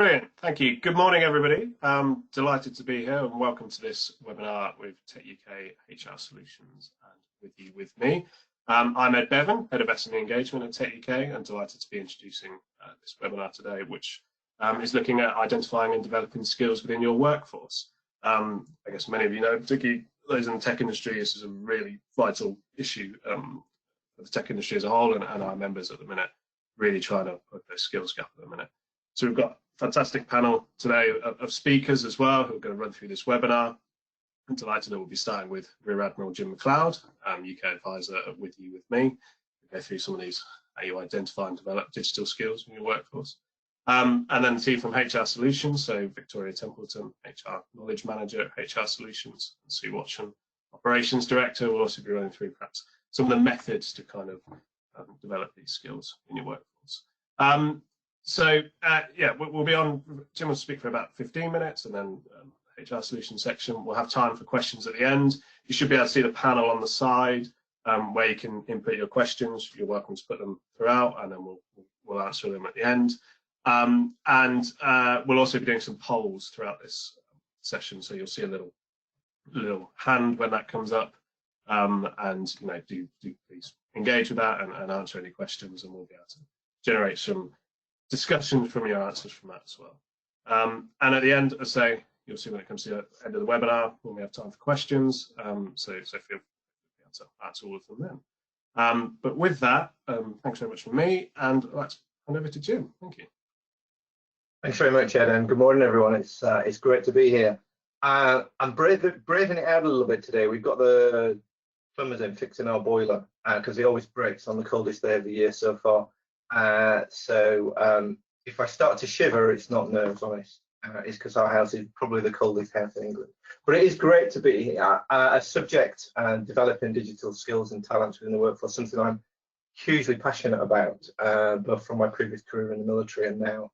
Brilliant, thank you. Good morning, everybody. I'm delighted to be here and welcome to this webinar with Tech UK HR Solutions and with you, with me. I'm Ed Bevan, Head of SME Engagement at Tech UK, and delighted to be introducing this webinar today, which is looking at identifying and developing skills within your workforce. I guess many of you know, particularly those in the tech industry, this is a really vital issue for the tech industry as a whole, and our members at the minute really trying to put those skills gap at the minute. So we've got a fantastic panel today of speakers as well who are going to run through this webinar. I'm delighted that we'll be starting with Rear Admiral Jim McLeod, UK advisor at WithYouWithMe. We'll go through some of these, how you identify and develop digital skills in your workforce. And then the team from HR Solutions, so Victoria Templeton, HR Knowledge Manager at HR Solutions, and Sue Watson, Operations Director, will also be running through perhaps some of the methods to kind of develop these skills in your workforce. Yeah, we'll be on, Jim will speak for about 15 minutes, and then HR Solutions section, we'll have time for questions at the end. You should be able to see the panel on the side where you can input your questions. You're welcome to put them throughout, and then we'll answer them at the end. We'll also be doing some polls throughout this session, so you'll see a little hand when that comes up, and you know, do please engage with that and answer any questions, and we'll be able to generate some discussion from your answers from that as well. And at the end, as I say, you'll see when it comes to the end of the webinar when we have time for questions. So feel free to answer all of them then. But with that, thanks very much from me, and let's hand over to Jim. Thank you. Thanks very much, Ed, and good morning, everyone. It's great to be here. I'm braving it out a little bit today. We've got the plumbers in fixing our boiler because it always breaks on the coldest day of the year so far. If I start to shiver, it's not nerves, honest. It's because our house is probably the coldest house in England. But it is great to be here. A subject developing digital skills and talents within the workforce, something I'm hugely passionate about, both from my previous career in the military and now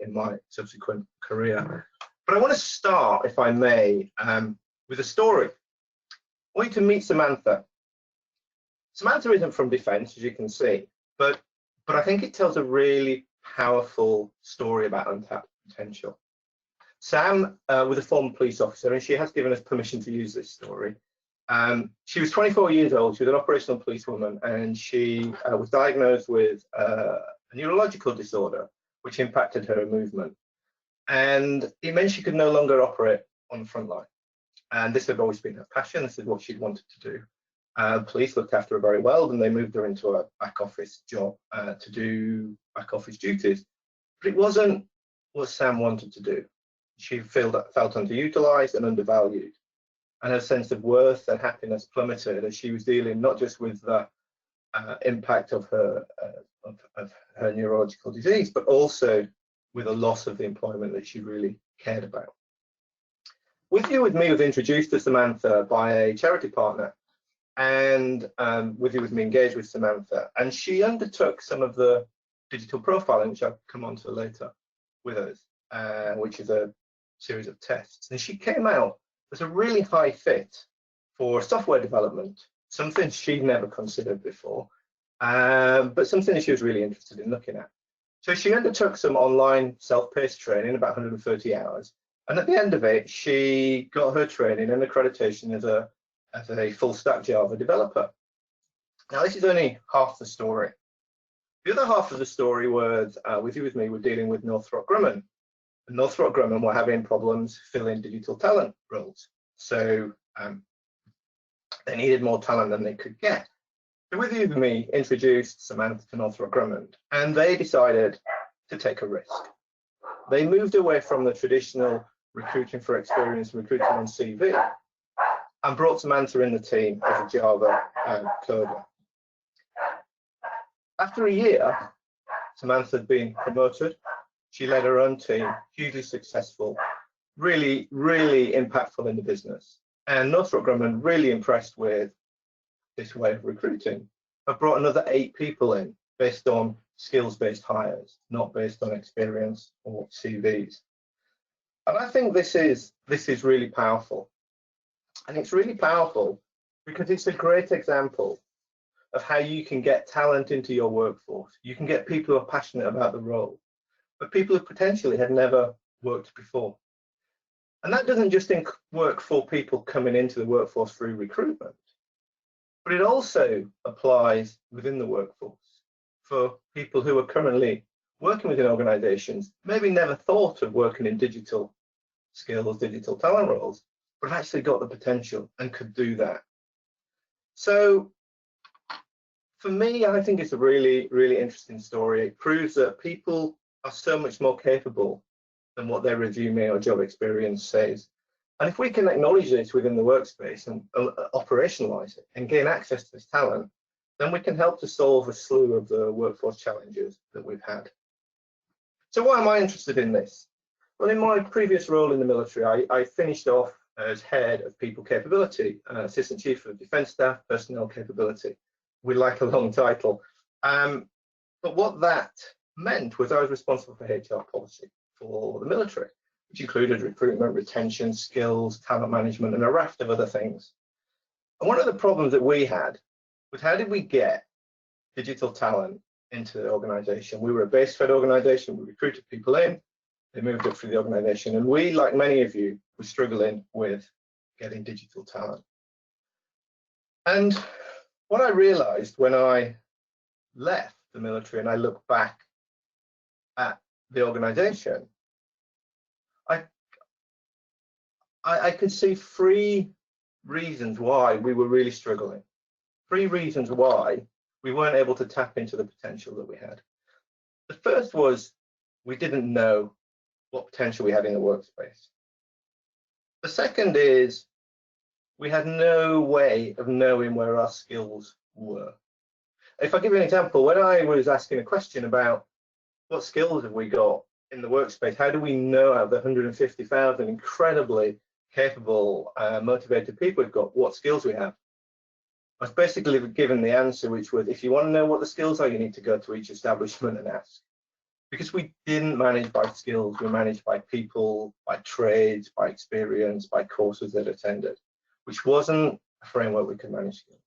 in my subsequent career. But I want to start, if I may, with a story. I want you to meet Samantha. Samantha isn't from defence, as you can see, but I think it tells a really powerful story about untapped potential. Sam was a former police officer, and she has given us permission to use this story. She was 24 years old. She was an operational policewoman, and she was diagnosed with a neurological disorder, which impacted her movement. And it meant she could no longer operate on the front line. And this had always been her passion. This is what she'd wanted to do. Police looked after her very well, and they moved her into a back office job to do back office duties. But it wasn't what Sam wanted to do. She felt underutilized and undervalued, and her sense of worth and happiness plummeted as she was dealing not just with the impact of her neurological disease, but also with a loss of the employment that she really cared about. WithYouWithMe was introduced to Samantha by a charity partner, and WithYouWithMe engaged with Samantha, and she undertook some of the digital profiling, which I'll come on to later with us, which is a series of tests. And she came out as a really high fit for software development, something she'd never considered before, but something that she was really interested in looking at. So she undertook some online self-paced training, about 130 hours, and at the end of it, she got her training and accreditation as a full-stack Java developer. Now, this is only half the story. The other half of the story was, WithYouWithMe, we're dealing with Northrop Grumman. And Northrop Grumman were having problems filling digital talent roles. So they needed more talent than they could get. So WithYouWithMe introduced Samantha to Northrop Grumman, and they decided to take a risk. They moved away from the traditional recruiting for experience, recruiting on CV, and brought Samantha in the team as a Java coder. After a year, Samantha had been promoted. She led her own team, hugely successful, really, really impactful in the business. And Northrop Grumman, really impressed with this way of recruiting, have brought another 8 people in based on skills-based hires, not based on experience or CVs. And I think this is really powerful. And it's really powerful because it's a great example of how you can get talent into your workforce. You can get people who are passionate about the role, but people who potentially had never worked before. And that doesn't just work for people coming into the workforce through recruitment, but it also applies within the workforce for people who are currently working within organizations, maybe never thought of working in digital skills, digital talent roles, but have actually got the potential and could do that. So for me, I think it's a really, really interesting story. It proves that people are so much more capable than what their resume or job experience says. And if we can acknowledge this within the workspace and operationalize it and gain access to this talent, then we can help to solve a slew of the workforce challenges that we've had. So why am I interested in this? Well, in my previous role in the military, I finished off as head of people capability, assistant chief of defence staff, personnel capability. We like a long title. But what that meant was I was responsible for HR policy for the military, which included recruitment, retention, skills, talent management, and a raft of other things. And one of the problems that we had was, how did we get digital talent into the organization? We were a base-fed organization. We recruited people in, they moved up through the organization, and we, like many of you, were struggling with getting digital talent. And what I realized when I left the military and I look back at the organization, I could see three reasons why we were really struggling. Three reasons why we weren't able to tap into the potential that we had. The first was we didn't know what potential we had in the workspace. The second is we had no way of knowing where our skills were. If I give you an example, when I was asking a question about what skills have we got in the workspace, how do we know out of the 150,000 incredibly capable, motivated people we've got, what skills we have? I was basically given the answer, which was, if you want to know what the skills are, you need to go to each establishment and ask. Because we didn't manage by skills, we managed by people, by trades, by experience, by courses that attended, which wasn't a framework we could manage skills.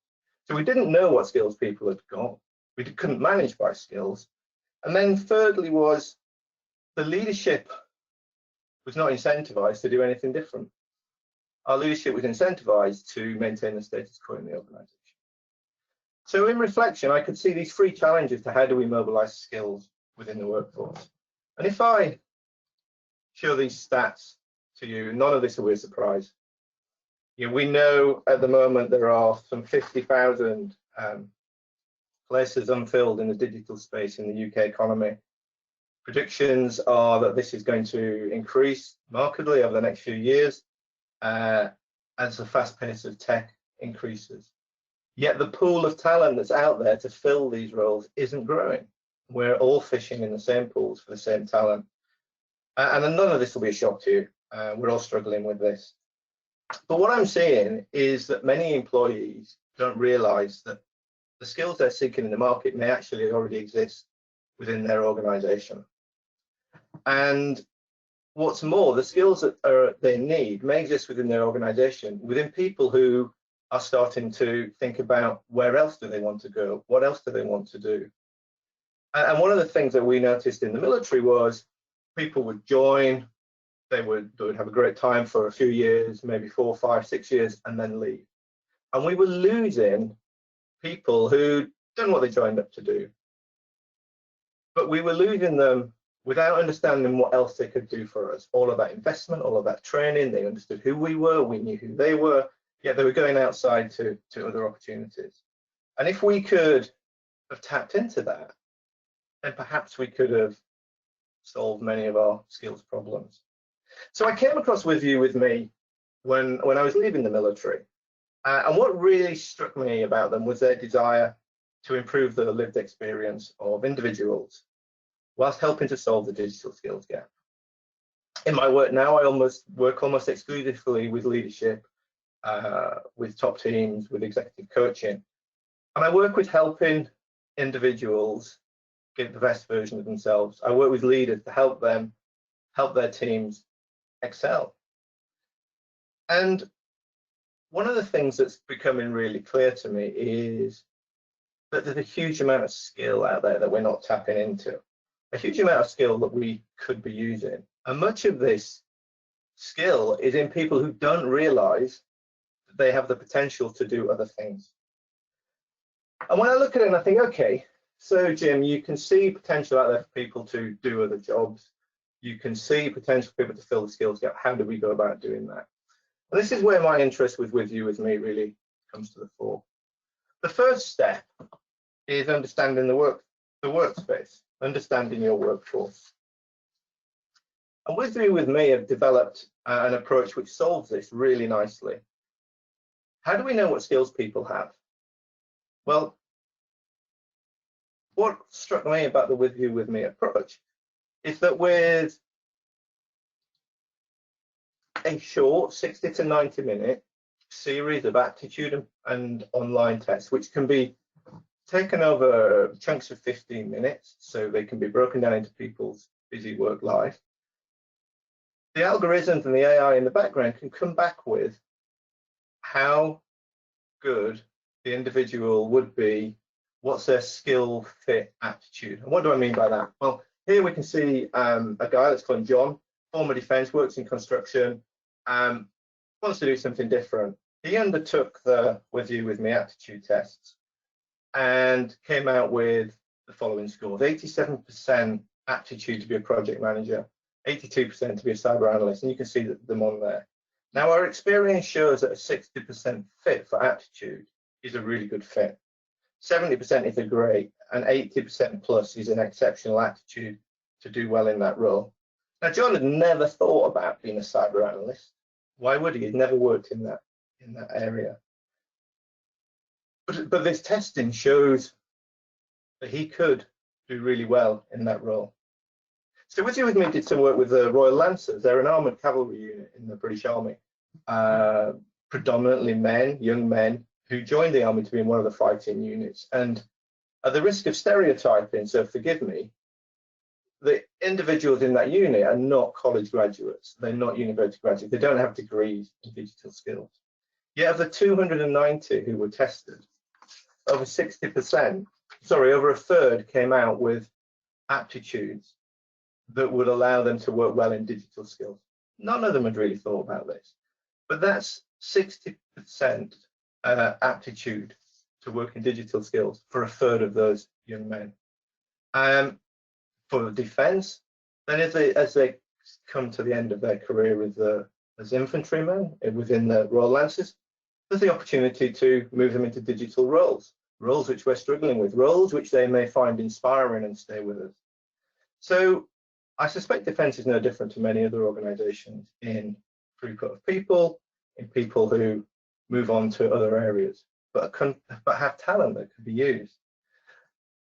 So we didn't know what skills people had got. We couldn't manage by skills. And then thirdly was the leadership was not incentivized to do anything different. Our leadership was incentivized to maintain the status quo in the organization. So in reflection, I could see these three challenges to how do we mobilize skills within the workforce. And if I show these stats to you, none of this will be a surprise. You know, we know at the moment there are some 50,000 places unfilled in the digital space in the UK economy. Predictions are that this is going to increase markedly over the next few years as the fast pace of tech increases. Yet the pool of talent that's out there to fill these roles isn't growing. We're all fishing in the same pools for the same talent. And none of this will be a shock to you. We're all struggling with this. But what I'm seeing is that many employees don't realize that the skills they're seeking in the market may actually already exist within their organization. And what's more, the skills that they need may exist within their organization, within people who are starting to think about where else do they want to go, what else do they want to do. And one of the things that we noticed in the military was people would join, they would have a great time for a few years, maybe 4, 5, 6 years, and then leave. And we were losing people who don't know what they joined up to do. But we were losing them without understanding what else they could do for us. All of that investment, all of that training, they understood who we were, we knew who they were, yet they were going outside to other opportunities. And if we could have tapped into that, then perhaps we could have solved many of our skills problems. So I came across WithYouWithMe when I was leaving the military. And what really struck me about them was their desire to improve the lived experience of individuals whilst helping to solve the digital skills gap. In my work now, I work almost exclusively with leadership, with top teams, with executive coaching. And I work with helping individuals get the best version of themselves. I work with leaders to help them help their teams excel. And one of the things that's becoming really clear to me is that there's a huge amount of skill out there that we're not tapping into. a huge amount of skill that we could be using. And much of this skill is in people who don't realize that they have the potential to do other things. And when I look at it and I think, okay, so Jim, you can see potential out there for people to do other jobs. You can see potential for people to fill the skills gap. How do we go about doing that? And this is where my interest with you, with me really comes to the fore. The first step is understanding the workspace, understanding your workforce. And with you, with me, have developed an approach which solves this really nicely. How do we know what skills people have? Well, what struck me about the with you, with me approach is that with a short 60 to 90 minute series of aptitude and online tests, which can be taken over chunks of 15 minutes, so they can be broken down into people's busy work life. The algorithms and the AI in the background can come back with how good the individual would be, what's their skill, fit, aptitude. And what do I mean by that? Well, here we can see a guy, let's call him John, former defence, works in construction, wants to do something different. He undertook the with you, with me aptitude tests and came out with the following scores: 87% aptitude to be a project manager, 82% to be a cyber analyst, and you can see them on there. Now, our experience shows that a 60% fit for aptitude is a really good fit. 70% is a great, and 80% plus is an exceptional aptitude to do well in that role. Now, John had never thought about being a cyber analyst. Why would he? He'd never worked in that area. But this testing shows that he could do really well in that role. So with you, with me, did some work with the Royal Lancers. They're an armoured cavalry unit in the British Army, predominantly men, young men, who joined the army to be in one of the fighting units. And at the risk of stereotyping, so forgive me, the individuals in that unit are not college graduates. They're not university graduates. They don't have degrees in digital skills. Yet of the 290 who were tested, over 60%, sorry, over a third came out with aptitudes that would allow them to work well in digital skills. None of them had really thought about this, but that's 60% aptitude to work in digital skills for a third of those young men. For defence, then as they come to the end of their career as infantrymen within the Royal Lancers, there's the opportunity to move them into digital roles which we're struggling with, roles which they may find inspiring and stay with us. So I suspect defence is no different to many other organisations in throughput of people, in people who move on to other areas, but have talent that could be used.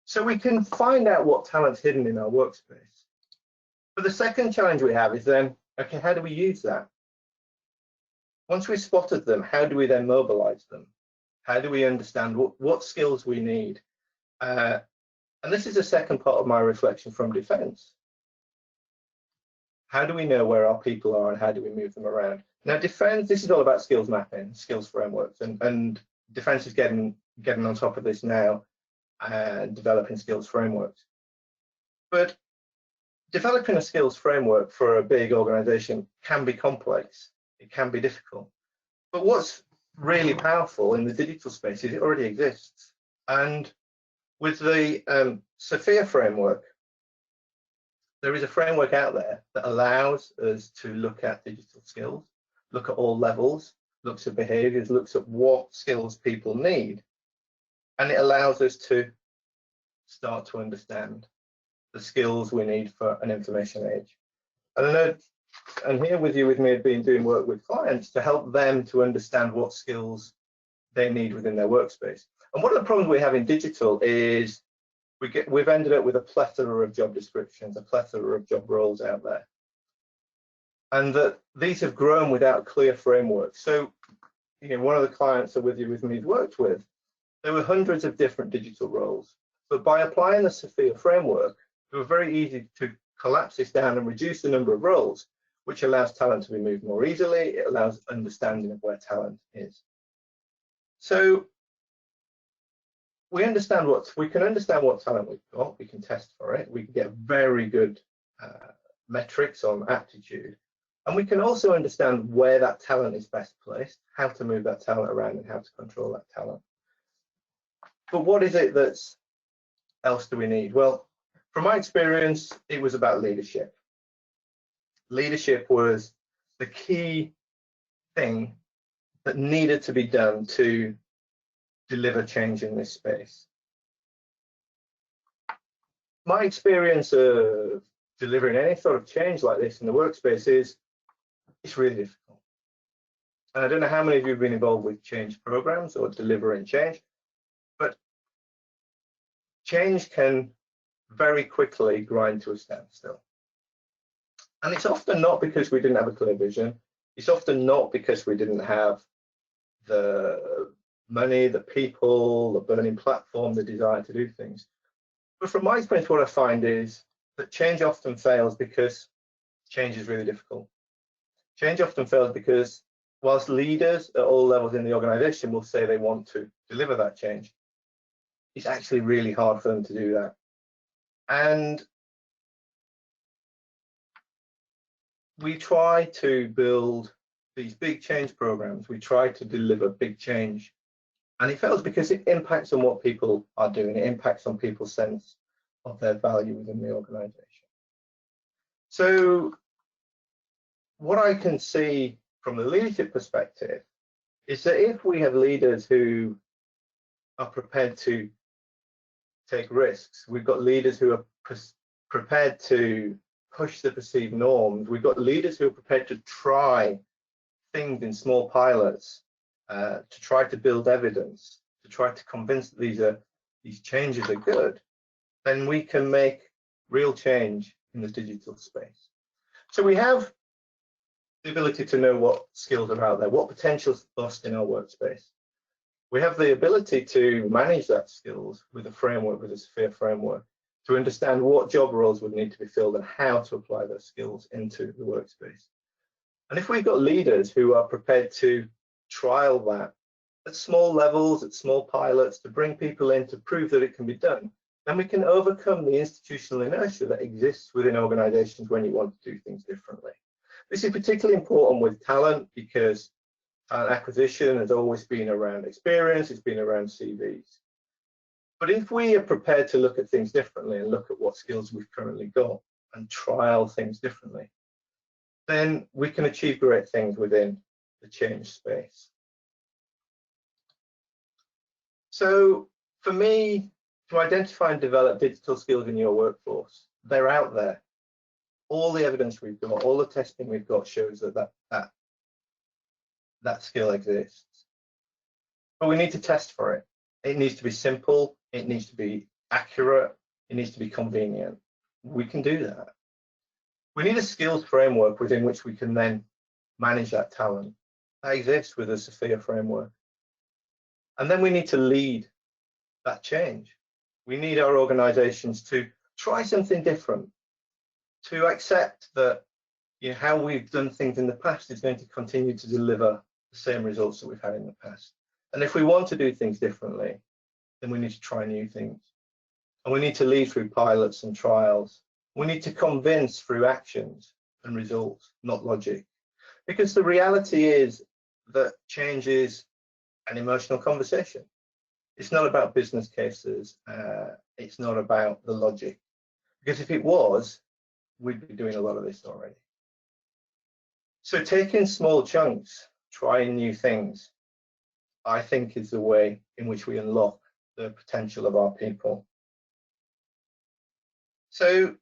So we can find out what talent's hidden in our workspace. But the second challenge we have is then, okay, how do we use that? Once we've spotted them, how do we then mobilise them? How do we understand what skills we need? And this is the second part of my reflection from defence. How do we know where our people are and how do we move them around? Now, defence, this is all about skills mapping, skills frameworks, and defence is getting on top of this now and developing skills frameworks. But developing a skills framework for a big organisation can be complex. It can be difficult. But what's really powerful in the digital space is it already exists. And with the Sophia framework, there is a framework out there that allows us to look at digital skills, look at all levels, looks at behaviours, looks at what skills people need. And it allows us to start to understand the skills we need for an information age. And I know, and here with you, with me, have been doing work with clients to help them to understand what skills they need within their workspace. And one of the problems we have in digital is we've ended up with a plethora of job descriptions, a plethora of job roles out there. And that these have grown without clear framework. So, you know, one of the clients that with you, with me, worked with, there were hundreds of different digital roles. But by applying the Sophia framework, it was very easy to collapse this down and reduce the number of roles, which allows talent to be moved more easily. It allows understanding of where talent is. So we can understand what talent we've got. We can test for it. We can get very good metrics on aptitude, and we can also understand where that talent is best placed, how to move that talent around, and how to control that talent. But what is it else do we need? Well, from my experience, it was about leadership. Leadership was the key thing that needed to be done to deliver change in this space. My experience of delivering any sort of change like this in the workspace is it's really difficult. And I don't know how many of you have been involved with change programs or delivering change, but change can very quickly grind to a standstill. And it's often not because we didn't have a clear vision. It's often not because we didn't have the money, the people, the burning platform, the desire to do things. But from my experience, what I find is that change often fails because change is really difficult. Change often fails because whilst leaders at all levels in the organization will say they want to deliver that change, it's actually really hard for them to do that. And we try to build these big change programs. We try to deliver big change. And it fails because it impacts on what people are doing. It impacts on people's sense of their value within the organization. So what I can see from the leadership perspective is that if we have leaders who are prepared to take risks, we've got leaders who are prepared to push the perceived norms, we've got leaders who are prepared to try things in small pilots, to try to build evidence, to try to convince that these changes are good, then we can make real change in the digital space. So we have the ability to know what skills are out there, what potential's lost in our workspace. We have the ability to manage that skills with a framework, with a sphere framework, to understand what job roles would need to be filled and how to apply those skills into the workspace. And if we've got leaders who are prepared to trial that at small levels, at small pilots, to bring people in to prove that it can be done, then we can overcome the institutional inertia that exists within organizations when you want to do things differently. This is particularly important with talent because talent acquisition has always been around experience, it's been around CVs. But if we are prepared to look at things differently and look at what skills we've currently got and trial things differently, then we can achieve great things within the change space. So for me, to identify and develop digital skills in your workforce, they're out there. All the evidence we've got, all the testing we've got shows that skill exists. But we need to test for it. It needs to be simple, it needs to be accurate, it needs to be convenient. We can do that. We need a skills framework within which we can then manage that talent. That exists with the Sophia framework. And then we need to lead that change. We need our organizations to try something different, to accept that how we've done things in the past is going to continue to deliver the same results that we've had in the past. And if we want to do things differently, then we need to try new things. And we need to lead through pilots and trials. We need to convince through actions and results, not logic. Because the reality is that change is an emotional conversation. It's not about business cases. It's not about the logic. Because if it was, we'd be doing a lot of this already. So taking small chunks, trying new things, I think is the way in which we unlock the potential of our people. So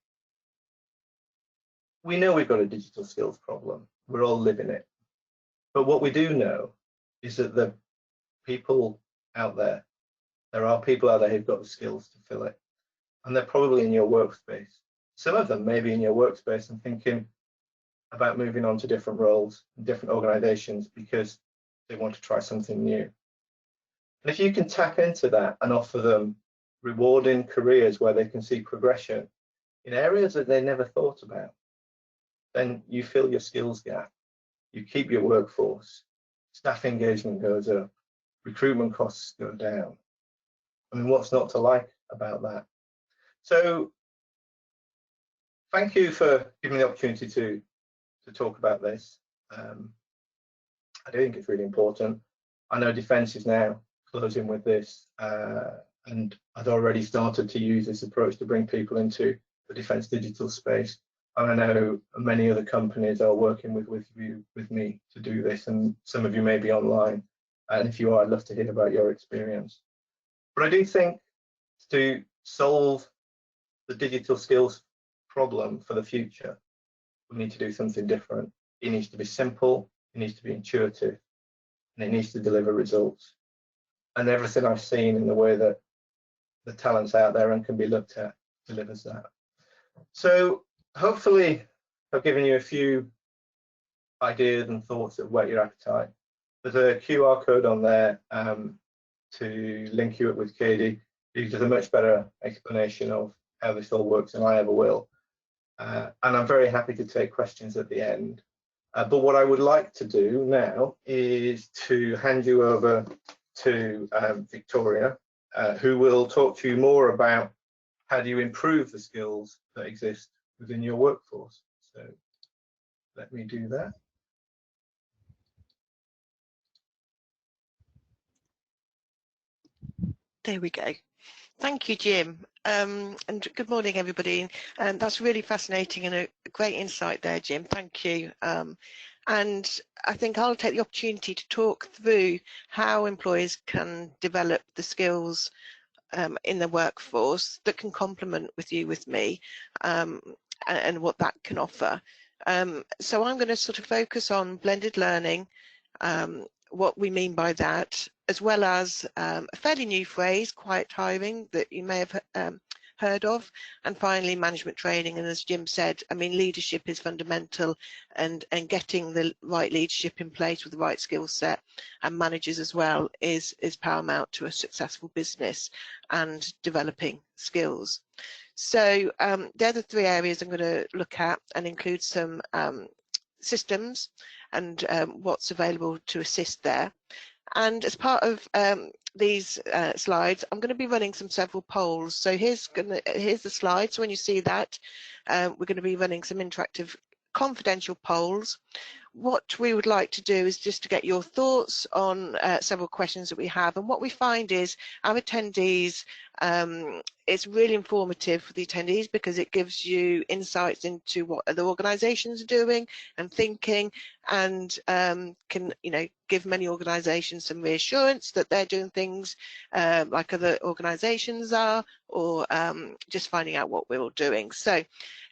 we know we've got a digital skills problem. We're all living it. But what we do know is that the people out there are people out there who've got the skills to fill it. And they're probably in your workspace. Some of them may be in your workspace and thinking about moving on to different roles in different organizations because they want to try something new. And if you can tap into that and offer them rewarding careers where they can see progression in areas that they never thought about, then you fill your skills gap, you keep your workforce, staff engagement goes up, recruitment costs go down. I mean, what's not to like about that? So thank you for giving me the opportunity to talk about this. I do think it's really important. I know Defence is now closing with this, and I'd already started to use this approach to bring people into the Defence digital space. And I know many other companies are working with me to do this, and some of you may be online. And if you are, I'd love to hear about your experience. But I do think to solve the digital skills problem for the future, we need to do something different. It needs to be simple, it needs to be intuitive, and it needs to deliver results. And everything I've seen in the way that the talent's out there and can be looked at delivers that. So hopefully I've given you a few ideas and thoughts that whet your appetite. There's a QR code on there to link you up with Katie, who does a much better explanation of how this all works than I ever will. And I'm very happy to take questions at the end. But what I would like to do now is to hand you over to Victoria, who will talk to you more about how do you improve the skills that exist within your workforce. So let me do that. There we go. Thank you, Jim. And good morning, everybody. And that's really fascinating and a great insight there, Jim. Thank you. And I think I'll take the opportunity to talk through how employers can develop the skills in the workforce that can complement with you, with me, and what that can offer. So I'm going to sort of focus on blended learning, what we mean by that, as well as a fairly new phrase, quiet hiring, that you may have heard of, and finally management training. And as Jim said, I mean, leadership is fundamental, and getting the right leadership in place with the right skill set, and managers as well, is paramount to a successful business and developing skills. So they're the three areas I'm going to look at, and include some systems and what's available to assist there. And as part of these slides, I'm going to be running several polls. So here's the slide. So when you see that, we're going to be running some interactive confidential polls. What we would like to do is just to get your thoughts on several questions that we have. And what we find is our attendees, it's really informative for the attendees, because it gives you insights into what other organisations are doing and thinking, and can, you know, give many organisations some reassurance that they're doing things like other organisations are, or just finding out what we're all doing. So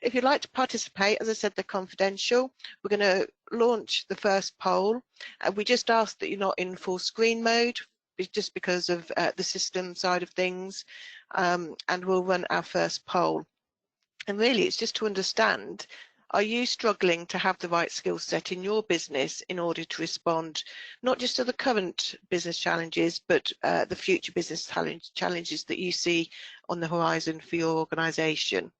if you'd like to participate, as I said, they're confidential. We're going to launch the first poll. We just ask that you're not in full screen mode, just because of the system side of things, and we'll run our first poll. And really it's just to understand, are you struggling to have the right skill set in your business in order to respond not just to the current business challenges, but the future business challenges that you see on the horizon for your organisation?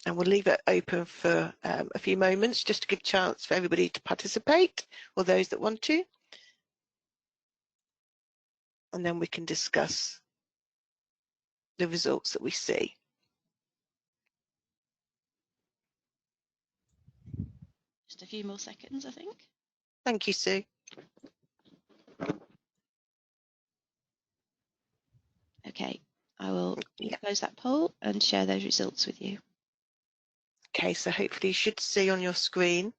And we'll leave it open for a few moments, just to give a chance for everybody to participate, or those that want to. And then we can discuss the results that we see. Just a few more seconds, I think. Thank you, Sue. Okay, I will close that poll and share those results with you. Okay, so hopefully you should see on your screen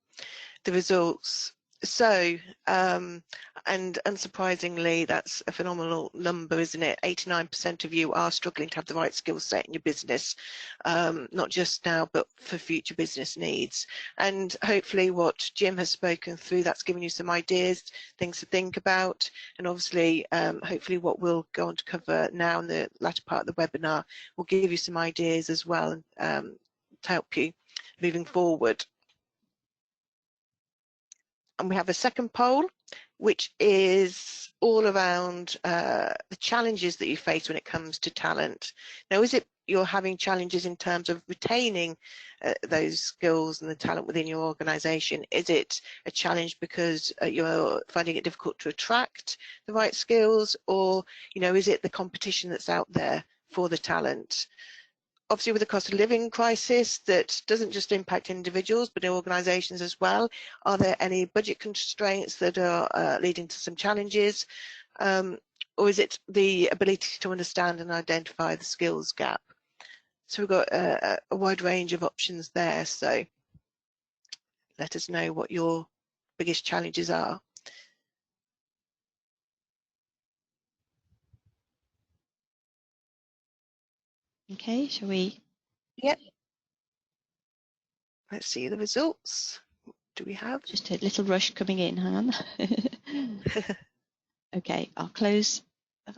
the results. So, and unsurprisingly, that's a phenomenal number, isn't it? 89% of you are struggling to have the right skill set in your business, not just now, but for future business needs. And hopefully what Jim has spoken through, that's given you some ideas, things to think about. And obviously, hopefully what we'll go on to cover now in the latter part of the webinar will give you some ideas as well, to help you moving forward. And we have a second poll, which is all around the challenges that you face when it comes to talent. Now, is it you're having challenges in terms of retaining those skills and the talent within your organisation? Is it a challenge because you're finding it difficult to attract the right skills, or is it the competition that's out there for the talent? Obviously, with the cost of living crisis that doesn't just impact individuals but in organisations as well, are there any budget constraints that are leading to some challenges, or is it the ability to understand and identify the skills gap? So we've got a wide range of options there, so let us know what your biggest challenges are. Okay, shall we? Yep. Let's see the results. Do we have? Just a little rush coming in, hang on. Okay, I'll close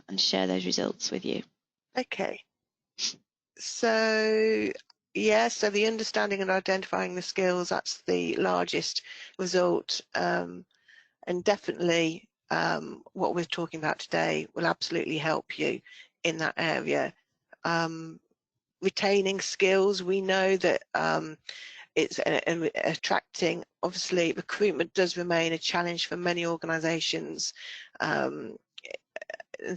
and share those results with you. Okay. So yeah, so the understanding and identifying the skills, that's the largest result, and definitely what we're talking about today will absolutely help you in that area. Retaining skills, we know that it's attracting, obviously recruitment does remain a challenge for many organisations, and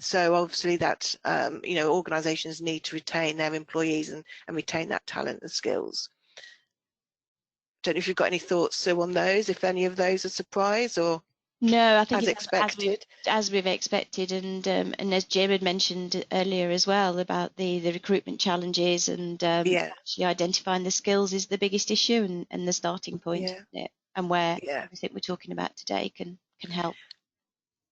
so obviously that organisations need to retain their employees and retain that talent and skills. Don't know if you've got any thoughts, Sue, on those, if any of those are surprise or no, I think as it's expected. as we've expected, and as Jim had mentioned earlier as well about the recruitment challenges, and Yeah, actually identifying the skills is the biggest issue and the starting point, yeah, isn't it? And where yeah. everything we're talking about today can help.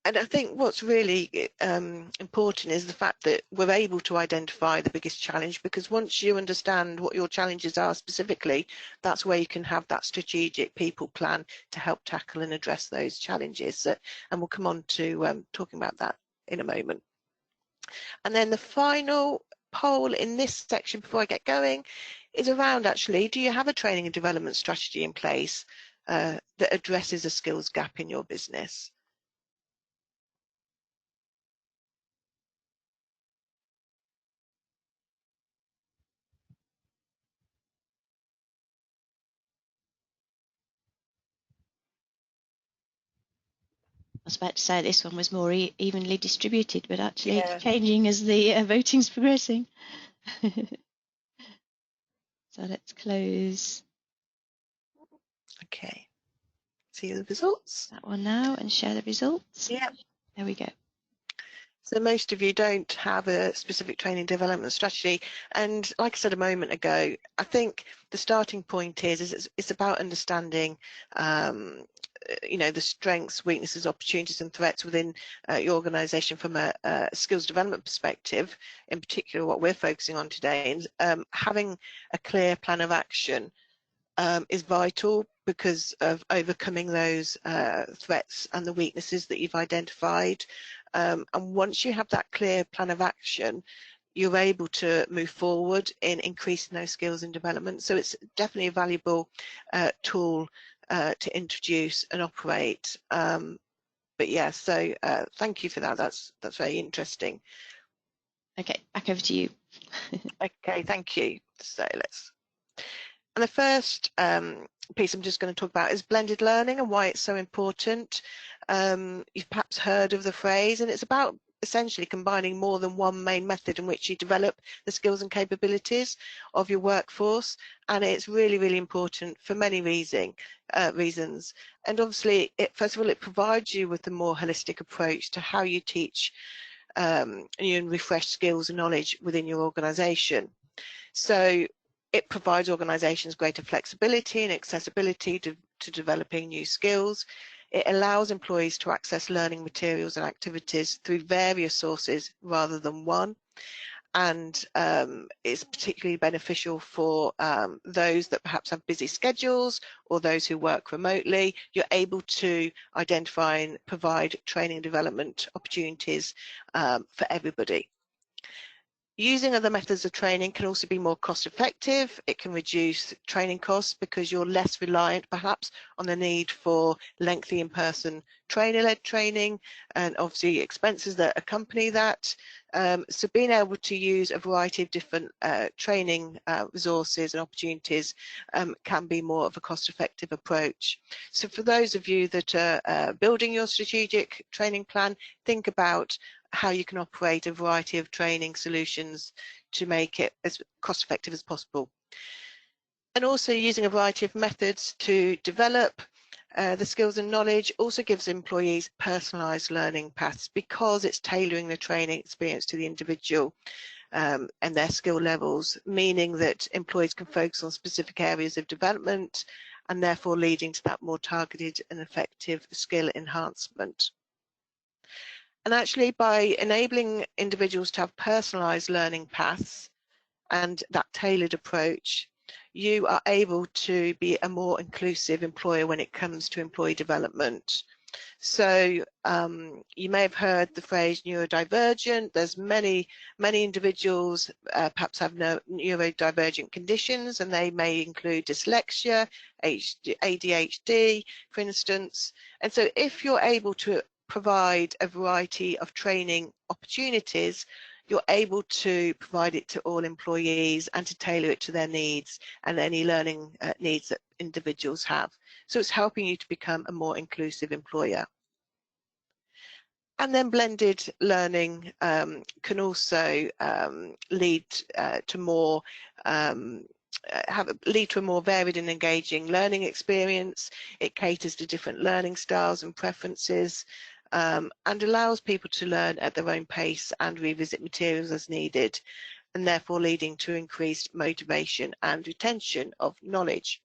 And I think what's really important is the fact that we're able to identify the biggest challenge, because once you understand what your challenges are specifically, that's where you can have that strategic people plan to help tackle and address those challenges. And we'll come on to talking about that in a moment. And then the final poll in this section before I get going is around, actually, do you have a training and development strategy in place that addresses a skills gap in your business? I was about to say this one was more evenly distributed, but actually Yeah. it's changing as the voting's progressing. So let's close Okay. See the results? that one now and share the results. Yeah. There we go. So most of you don't have a specific training development strategy. And like I said a moment ago, I think the starting point is it's about understanding the strengths, weaknesses, opportunities and threats within your organisation from a skills development perspective, in particular what we're focusing on today. And having a clear plan of action is vital because of overcoming those threats and the weaknesses that you've identified. And once you have that clear plan of action, you're able to move forward in increasing those skills and development. So it's definitely a valuable tool to introduce and operate. But yeah, so thank you for that. That's very interesting. Okay, back over to you. Okay, thank you. So and the first piece I'm just going to talk about is blended learning and why it's so important. You've perhaps heard of the phrase, and it's about essentially combining more than one main method in which you develop the skills and capabilities of your workforce. And it's really, really important for many reasons. And obviously, first of all, it provides you with a more holistic approach to how you teach and refresh skills and knowledge within your organisation. So it provides organisations greater flexibility and accessibility to developing new skills. It allows employees to access learning materials and activities through various sources rather than one. And it's particularly beneficial for those that perhaps have busy schedules or those who work remotely. You're able to identify and provide training and development opportunities for everybody. Using other methods of training can also be more cost effective. It can reduce training costs because you're less reliant perhaps on the need for lengthy in-person trainer-led training and obviously expenses that accompany that. So being able to use a variety of different training resources and opportunities can be more of a cost-effective approach. So for those of you that are building your strategic training plan, think about how you can operate a variety of training solutions to make it as cost effective as possible. And also using a variety of methods to develop the skills and knowledge also gives employees personalised learning paths because it's tailoring the training experience to the individual and their skill levels, meaning that employees can focus on specific areas of development and therefore leading to that more targeted and effective skill enhancement. And actually, by enabling individuals to have personalised learning paths and that tailored approach, you are able to be a more inclusive employer when it comes to employee development. So you may have heard the phrase neurodivergent. There's many individuals perhaps have neurodivergent conditions, and they may include dyslexia, ADHD, for instance. And so if you're able to provide a variety of training opportunities, you're able to provide it to all employees and to tailor it to their needs and any learning needs that individuals have. So it's helping you to become a more inclusive employer. And then blended learning can also lead to a more varied and engaging learning experience. It caters to different learning styles and preferences, and allows people to learn at their own pace and revisit materials as needed, and therefore leading to increased motivation and retention of knowledge.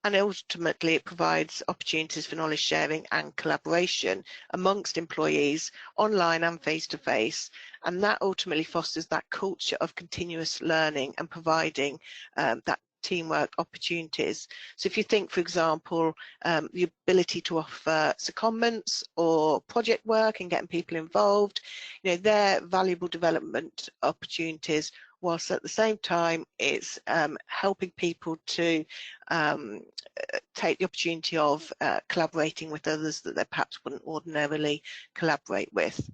And ultimately, it provides opportunities for knowledge sharing and collaboration amongst employees, online and face-to-face, and that ultimately fosters that culture of continuous learning and providing that teamwork opportunities. So if you think, for example, the ability to offer secondments or project work and getting people involved, they're valuable development opportunities, whilst at the same time it's helping people to take the opportunity of collaborating with others that they perhaps wouldn't ordinarily collaborate with.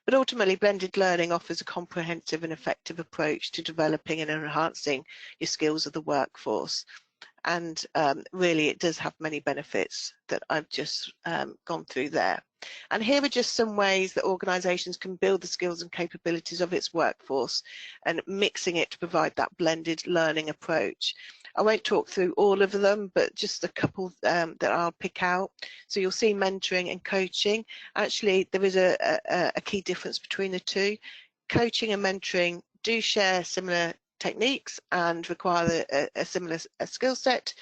But ultimately, blended learning offers a comprehensive and effective approach to developing and enhancing your skills of the workforce. And really, it does have many benefits that I've just gone through there. And here are just some ways that organisations can build the skills and capabilities of its workforce and mixing it to provide that blended learning approach. I won't talk through all of them, but just a couple that I'll pick out. So you'll see mentoring and coaching. Actually, there is a key difference between the two. Coaching and mentoring do share similar techniques and require a similar skill set,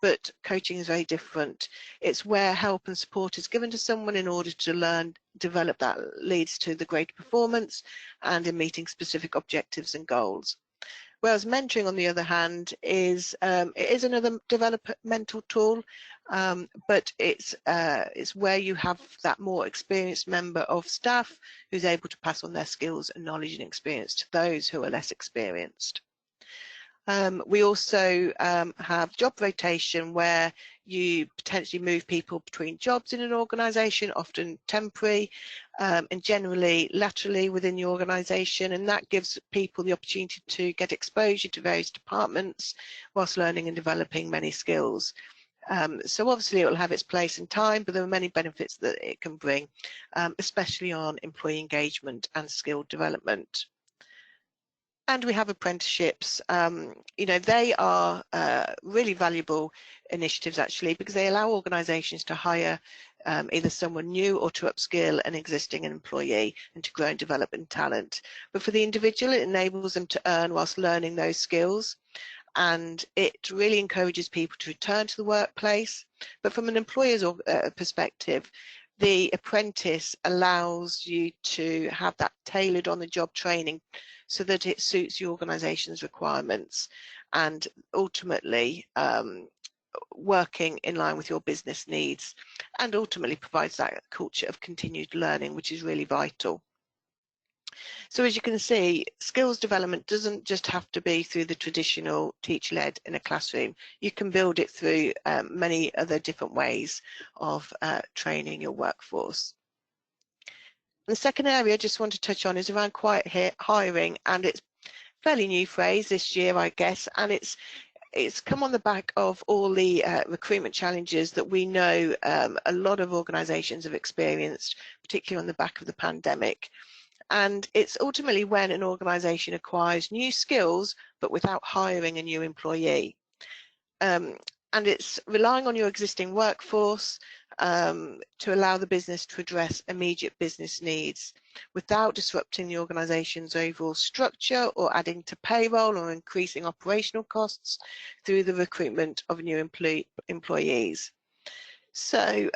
but coaching is very different. It's where help and support is given to someone in order to learn, develop that leads to the greater performance and in meeting specific objectives and goals. Whereas mentoring, on the other hand, is it is another developmental tool, but it's where you have that more experienced member of staff who's able to pass on their skills and knowledge and experience to those who are less experienced. We also have job rotation, where you potentially move people between jobs in an organisation, often temporary and generally laterally within the organisation, and that gives people the opportunity to get exposure to various departments whilst learning and developing many skills. So obviously it will have its place and time, but there are many benefits that it can bring, especially on employee engagement and skill development. And we have apprenticeships. They are really valuable initiatives, actually, because they allow organisations to hire either someone new or to upskill an existing employee and to grow and develop in talent. But for the individual, it enables them to earn whilst learning those skills. And it really encourages people to return to the workplace. But from an employer's perspective, the apprentice allows you to have that tailored on the job training so that it suits the organisation's requirements and ultimately working in line with your business needs, and ultimately provides that culture of continued learning, which is really vital. So as you can see, skills development doesn't just have to be through the traditional teacher-led in a classroom. You can build it through many other different ways of training your workforce. The second area I just want to touch on is around quiet hiring, and it's a fairly new phrase this year, I guess, and it's come on the back of all the recruitment challenges that we know a lot of organisations have experienced, particularly on the back of the pandemic. And it's ultimately when an organisation acquires new skills but without hiring a new employee. And it's relying on your existing workforce to allow the business to address immediate business needs without disrupting the organisation's overall structure or adding to payroll or increasing operational costs through the recruitment of new employees. So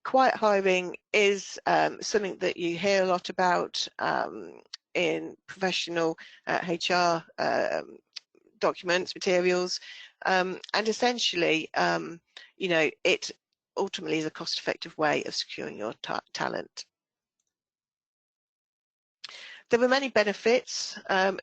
quiet hiring is something that you hear a lot about in professional HR documents, materials, and essentially, you know, it ultimately is a cost-effective way of securing your talent. There are many benefits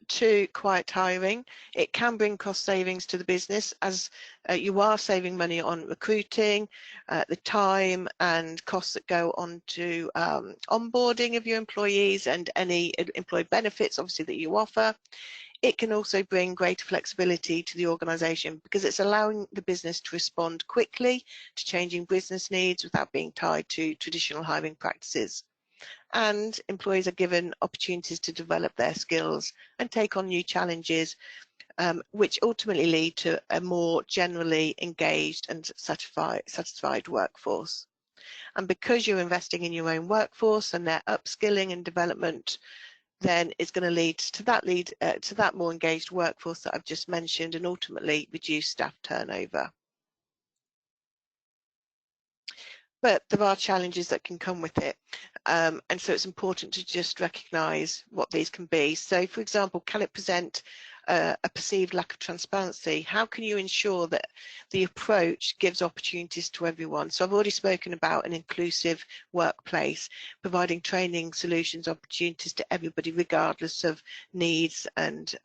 to quiet hiring. It can bring cost savings to the business as you are saving money on recruiting, the time and costs that go on to onboarding of your employees and any employee benefits obviously that you offer. It can also bring greater flexibility to the organisation because it's allowing the business to respond quickly to changing business needs without being tied to traditional hiring practices. And employees are given opportunities to develop their skills and take on new challenges, which ultimately lead to a more generally engaged and satisfied workforce. And because you're investing in your own workforce and their upskilling and development, then it's going to lead to that more engaged workforce that I've just mentioned, and ultimately reduce staff turnover. But there are challenges that can come with it, and so it's important to just recognise what these can be. So, for example, can it present a perceived lack of transparency? How can you ensure that the approach gives opportunities to everyone? So I've already spoken about an inclusive workplace, providing training, solutions, opportunities to everybody regardless of needs, and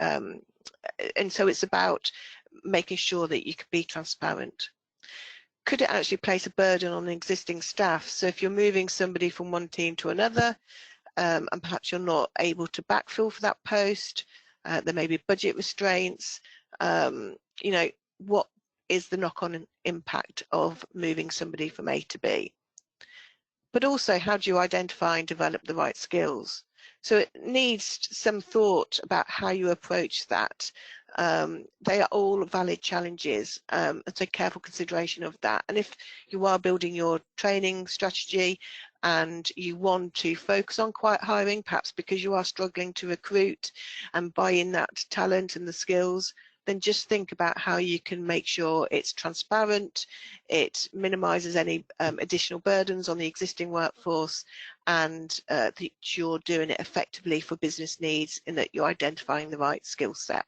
so it's about making sure that you can be transparent. Could it actually place a burden on existing staff? So if you're moving somebody from one team to another, and perhaps you're not able to backfill for that post, there may be budget restraints, you know, what is the knock-on impact of moving somebody from A to B? But also, how do you identify and develop the right skills? So it needs some thought about how you approach that. They are all valid challenges, and so careful consideration of that. And if you are building your training strategy and you want to focus on quiet hiring, perhaps because you are struggling to recruit and buy in that talent and the skills, then just think about how you can make sure it's transparent, it minimises any additional burdens on the existing workforce, and that you're doing it effectively for business needs in that you're identifying the right skill set.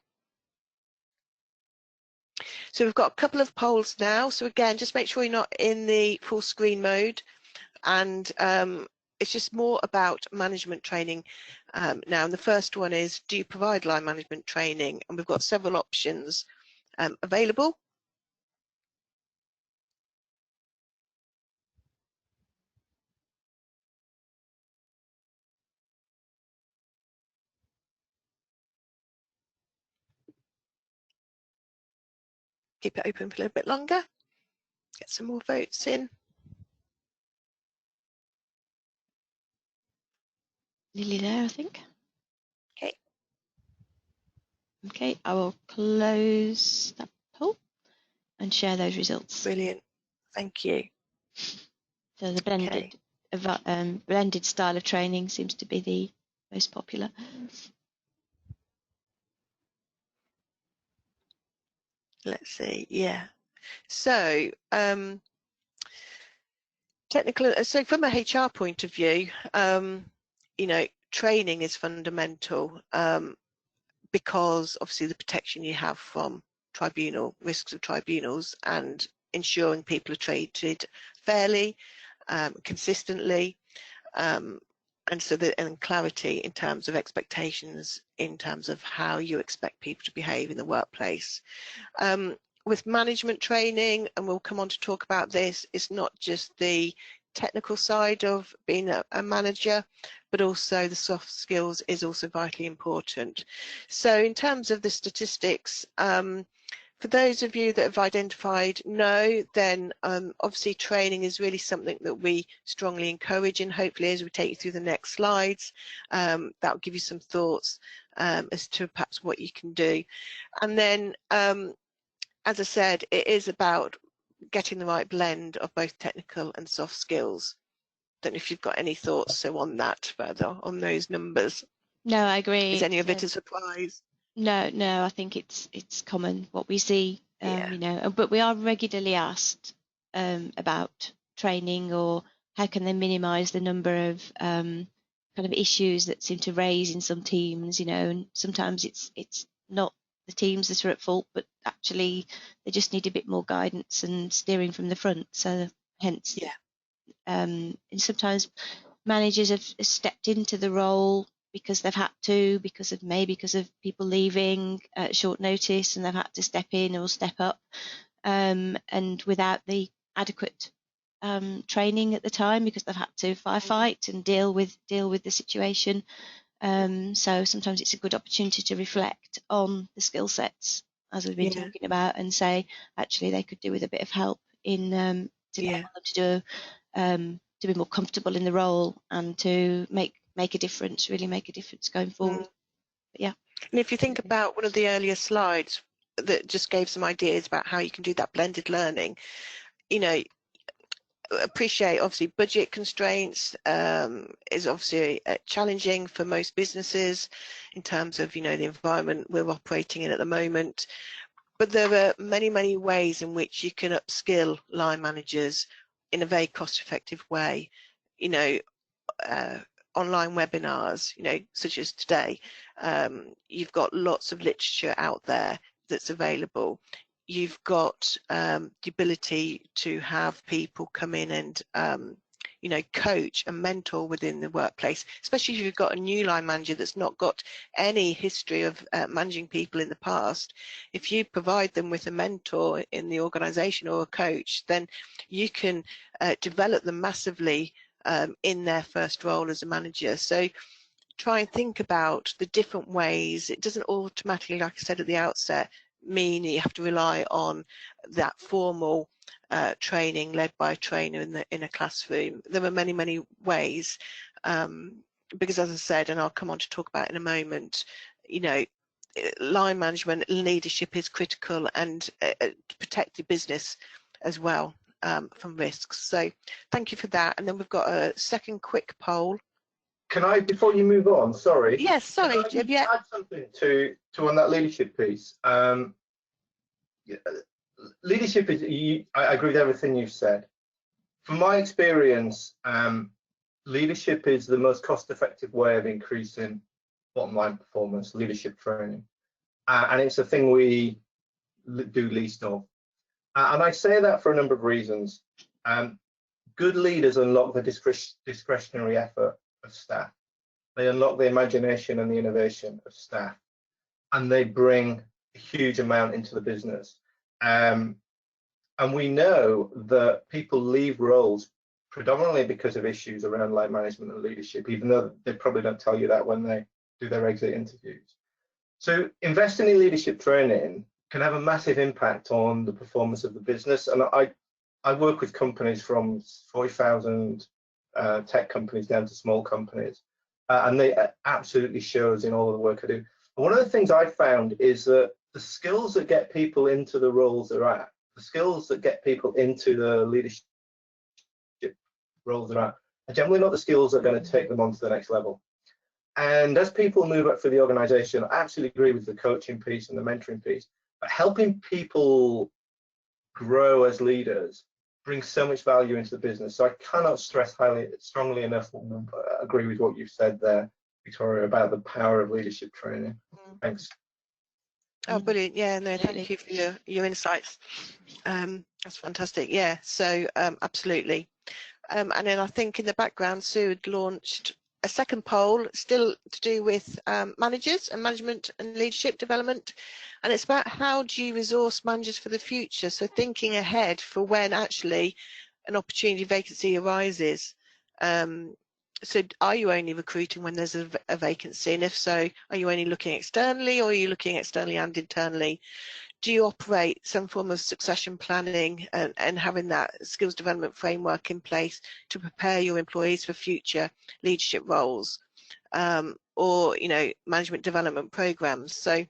So we've got a couple of polls now. So again, just make sure you're not in the full screen mode, and it's just more about management training now. And the first one is, do you provide line management training? And we've got several options available. Keep it open for a little bit longer, get some more votes in. Nearly there, I think. Okay. Okay, I will close that poll and share those results. Brilliant, thank you. So the blended style of training seems to be the most popular. Let's see, yeah. So technical. So from a HR point of view, you know, training is fundamental because obviously the protection you have from risks of tribunals, and ensuring people are treated fairly, consistently, and so that, and clarity in terms of expectations, in terms of how you expect people to behave in the workplace. With management training, and we'll come on to talk about this, it's not just the technical side of being a manager, but also the soft skills is also vitally important. So in terms of the statistics, for those of you that have identified no, then obviously training is really something that we strongly encourage, and hopefully as we take you through the next slides, that will give you some thoughts as to perhaps what you can do. And then, as I said, it is about getting the right blend of both technical and soft skills. Don't know if you've got any thoughts so on that further, on those numbers. No, I agree. Is any of it a surprise? No, I think it's common what we see, you know, but we are regularly asked about training, or how can they minimise the number of kind of issues that seem to raise in some teams, you know, and sometimes it's not the teams that are at fault, but actually they just need a bit more guidance and steering from the front. So hence, and sometimes managers have stepped into the role because they've had to, because of people leaving at short notice, and they've had to step in or step up, and without the adequate training at the time, because they've had to firefight and deal with the situation. So sometimes it's a good opportunity to reflect on the skill sets, as we've been talking about, and say actually they could do with a bit of help in to get them to be more comfortable in the role, and to make a difference, really make a difference going forward. But yeah. And if you think about one of the earlier slides that just gave some ideas about how you can do that blended learning, you know, appreciate obviously budget constraints is obviously challenging for most businesses in terms of, you know, the environment we're operating in at the moment, but there are many ways in which you can upskill line managers in a very cost-effective way. You know, online webinars, you know, such as today, you've got lots of literature out there that's available. You've got the ability to have people come in and you know, coach and mentor within the workplace, especially if you've got a new line manager that's not got any history of managing people in the past. If you provide them with a mentor in the organization or a coach, then you can develop them massively in their first role as a manager. So try and think about the different ways. It doesn't automatically, like I said at the outset, mean you have to rely on that formal training led by a trainer in a classroom. There are many ways, because as I said, and I'll come on to talk about in a moment, you know, line management leadership is critical, and to protect the business as well from risks. So thank you for that. And then we've got a second quick poll. Can I, before you move on, sorry. Yes, sorry, Jim. Yeah. Add something to on that leadership piece. Leadership is. I agree with everything you've said. From my experience, leadership is the most cost-effective way of increasing bottom line performance. Leadership training, and it's a thing we do least of. And I say that for a number of reasons. Good leaders unlock the discretionary effort of staff. They unlock the imagination and the innovation of staff, and they bring a huge amount into the business. And we know that people leave roles predominantly because of issues around line management and leadership, even though they probably don't tell you that when they do their exit interviews. So investing in leadership training can have a massive impact on the performance of the business. And I work with companies from 40,000 tech companies down to small companies, and they absolutely shows in all of the work I do. And one of the things I found is that the skills that get people into the roles they're at, the skills that get people into the leadership roles they're at, are generally not the skills that are going to take them on to the next level. And as people move up through the organization, I absolutely agree with the coaching piece and the mentoring piece, but helping people grow as leaders brings so much value into the business. So I cannot stress strongly enough, agree with what you've said there, Victoria, about the power of leadership training. Thanks. Oh, brilliant. Yeah, no, thank you for your insights. That's fantastic. Yeah, so absolutely. And then I think in the background, Sue had launched a second poll, still to do with managers and management and leadership development, and it's about how do you resource managers for the future, so thinking ahead for when actually an opportunity vacancy arises. So are you only recruiting when there's a vacancy, and if so, are you only looking externally, or are you looking externally and internally? Do you operate some form of succession planning and having that skills development framework in place to prepare your employees for future leadership roles, or management development programs? So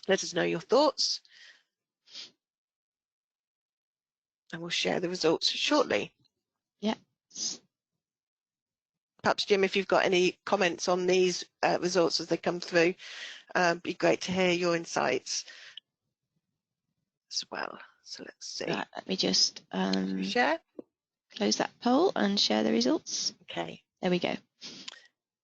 let us know your thoughts, and we'll share the results shortly. Yeah. Perhaps, Jim, if you've got any comments on these results as they come through, be great to hear your insights as well. So let's see. Right, let me just Share. close that poll and share the results. Okay. There we go.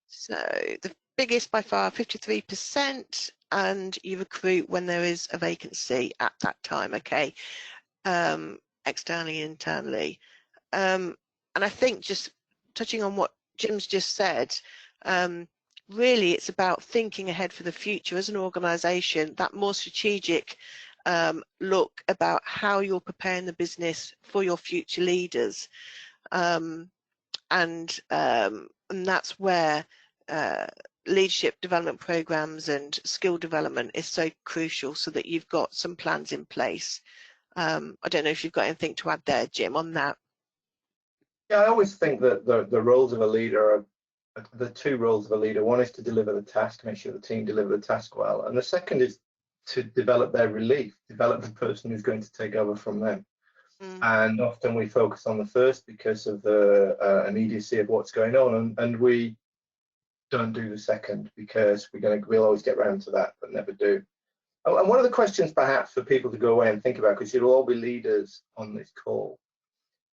So the biggest by far, 53%, and you recruit when there is a vacancy at that time. Okay. Externally and internally. And I think, just touching on what Jim's just said, really it's about thinking ahead for the future as an organisation, that more strategic look about how you're preparing the business for your future leaders, and that's where leadership development programs and skill development is so crucial, so that you've got some plans in place. I don't know if you've got anything to add there, Jim, on that. Yeah, I always think that the roles of a leader are the two roles of a leader. One is to deliver the task, make sure the team deliver the task well, and the second is to develop their relief, develop the person who's going to take over from them. And often we focus on the first because of the immediacy of what's going on, and we don't do the second because we'll always get around to that, but never do. And one of the questions perhaps for people to go away and think about, because you'll all be leaders on this call,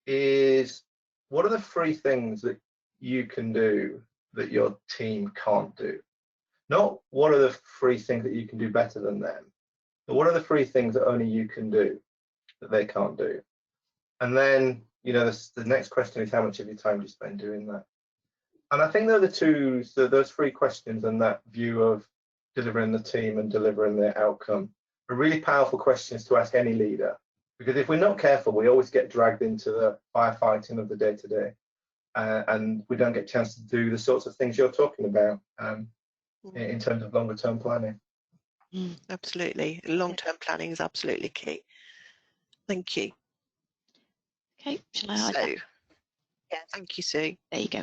is what are the 3 things that you can do that your team can't do? Not what are the 3 things that you can do better than them, but what are the 3 things that only you can do that they can't do? And then, the next question is, how much of your time do you spend doing that? And I think those 3 questions and that view of delivering the team and delivering their outcome are really powerful questions to ask any leader. Because if we're not careful, we always get dragged into the firefighting of the day-to-day, and we don't get a chance to do the sorts of things you're talking about in terms of longer-term planning. Absolutely. Long-term planning is absolutely key. Thank you. Okay, shall I hide that? Yeah, thank you, Sue. There you go.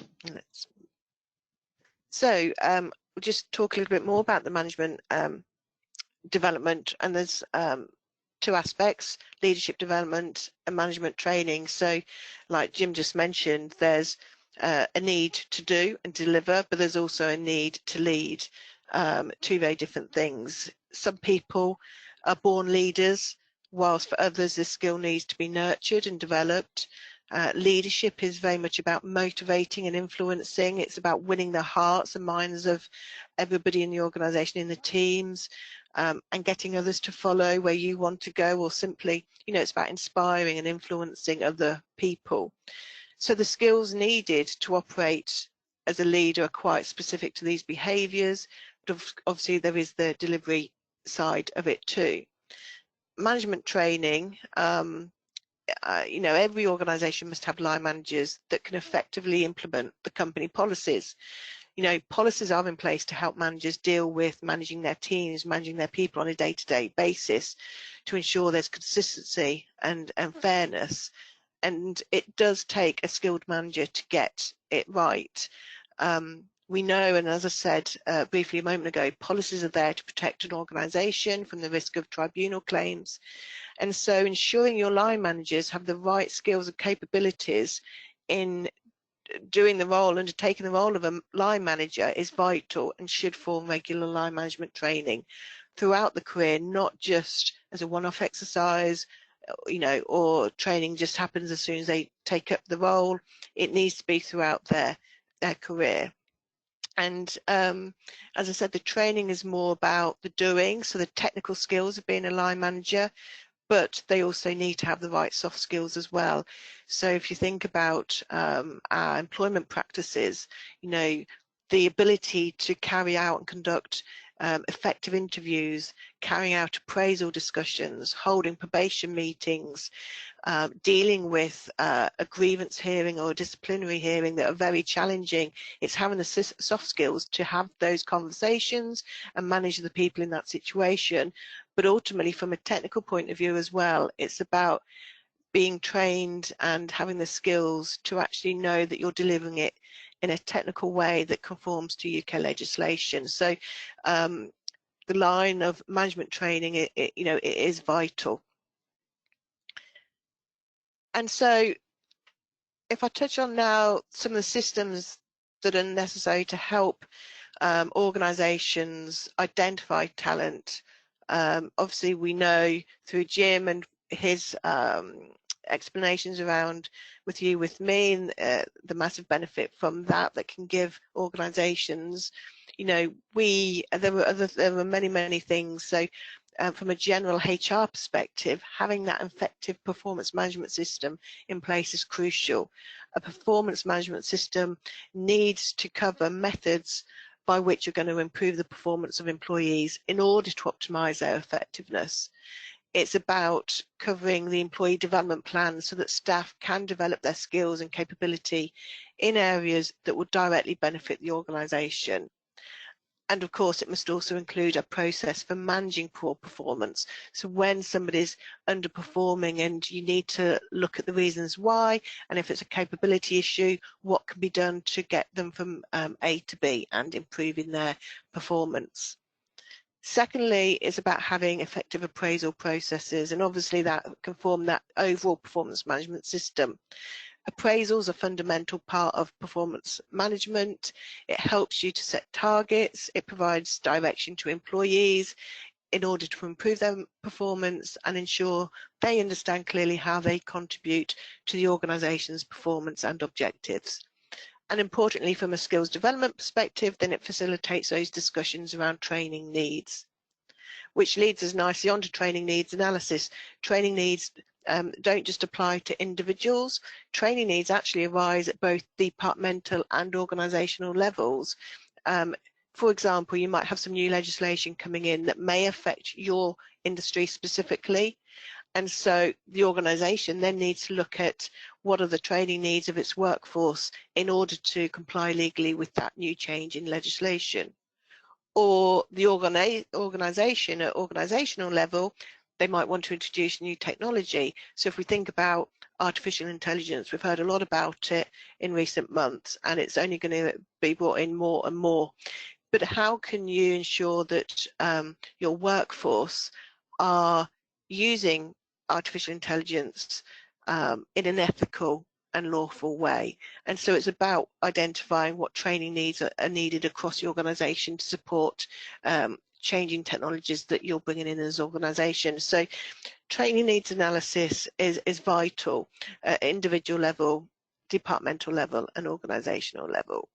So we'll just talk a little bit more about the management development, and there's 2 aspects: leadership development and management training. So like Jim just mentioned, there's a need to do and deliver, but there's also a need to lead, 2 very different things. Some people are born leaders, whilst for others this skill needs to be nurtured and developed. Leadership is very much about motivating and influencing. It's about winning the hearts and minds of everybody in the organisation, in the teams, and getting others to follow where you want to go, or simply, it's about inspiring and influencing other people. So the skills needed to operate as a leader are quite specific to these behaviours, but obviously there is the delivery side of it too. Management training, every organisation must have line managers that can effectively implement the company policies. Policies are in place to help managers deal with managing their teams, managing their people on a day-to-day basis, to ensure there's consistency and fairness. And it does take a skilled manager to get it right. We know, and as I said briefly a moment ago, policies are there to protect an organisation from the risk of tribunal claims. And so ensuring your line managers have the right skills and capabilities in doing the role, undertaking the role of a line manager, is vital and should form regular line management training throughout the career, not just as a one-off exercise, or training just happens as soon as they take up the role. It needs to be throughout their career. And as I said, the training is more about the doing, so the technical skills of being a line manager, but they also need to have the right soft skills as well. So if you think about our employment practices, the ability to carry out and conduct effective interviews, carrying out appraisal discussions, holding probation meetings, dealing with a grievance hearing or a disciplinary hearing that are very challenging. It's having the soft skills to have those conversations and manage the people in that situation. But ultimately, from a technical point of view as well, it's about being trained and having the skills to actually know that you're delivering it in a technical way that conforms to UK legislation. So the line of management training, it is vital. And so if I touch on now some of the systems that are necessary to help organisations identify talent, obviously we know through Jim and his explanations around With You, With Me, and the massive benefit from that can give organisations. There were many things. So from a general HR perspective, having that effective performance management system in place is crucial. A performance management system needs to cover methods by which you're going to improve the performance of employees in order to optimise their effectiveness. It's about covering the employee development plan so that staff can develop their skills and capability in areas that will directly benefit the organisation. And of course, it must also include a process for managing poor performance. So when somebody's underperforming and you need to look at the reasons why, and if it's a capability issue, what can be done to get them from A to B and improving their performance. Secondly, is about having effective appraisal processes, and obviously that can form that overall performance management system. Appraisals are a fundamental part of performance management. It helps you to set targets. It provides direction to employees in order to improve their performance and ensure they understand clearly how they contribute to the organisation's performance and objectives. And importantly, from a skills development perspective, then it facilitates those discussions around training needs, which leads us nicely onto training needs analysis. Training needs don't just apply to individuals. Training needs actually arise at both departmental and organisational levels. For example, you might have some new legislation coming in that may affect your industry specifically. And so the organisation then needs to look at what are the training needs of its workforce in order to comply legally with that new change in legislation. Or the organisation at organisational level, they might want to introduce new technology. So if we think about artificial intelligence, we've heard a lot about it in recent months, and it's only going to be brought in more and more. But how can you ensure that your workforce are using artificial intelligence in an ethical and lawful way? And so it's about identifying what training needs are needed across the organisation to support changing technologies that you're bringing in as organisation. So training needs analysis is vital at individual level, departmental level and organisational level.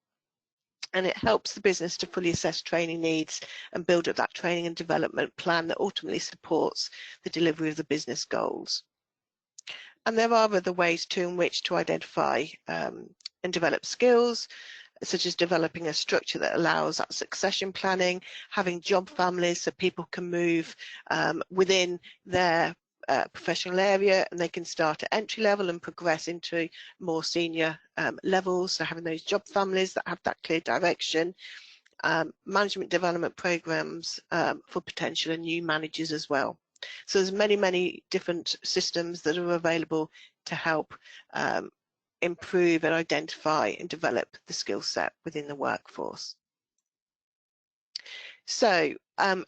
And it helps the business to fully assess training needs and build up that training and development plan that ultimately supports the delivery of the business goals. And there are other ways too in which to identify and develop skills, such as developing a structure that allows that succession planning, having job families so people can move within their professional area, and they can start at entry level and progress into more senior levels. So having those job families that have that clear direction, management development programs for potential and new managers as well. So there's many different systems that are available to help improve and identify and develop the skill set within the workforce. So I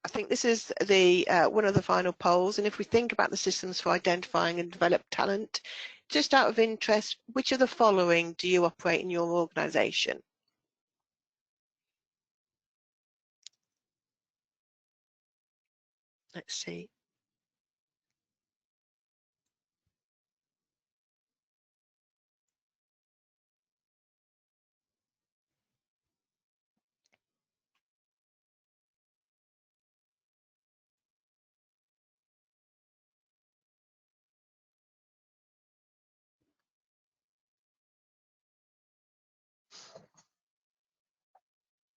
think this is the one of the final polls, and if we think about the systems for identifying and develop talent, just out of interest, which of the following do you operate in your organisation? Let's see.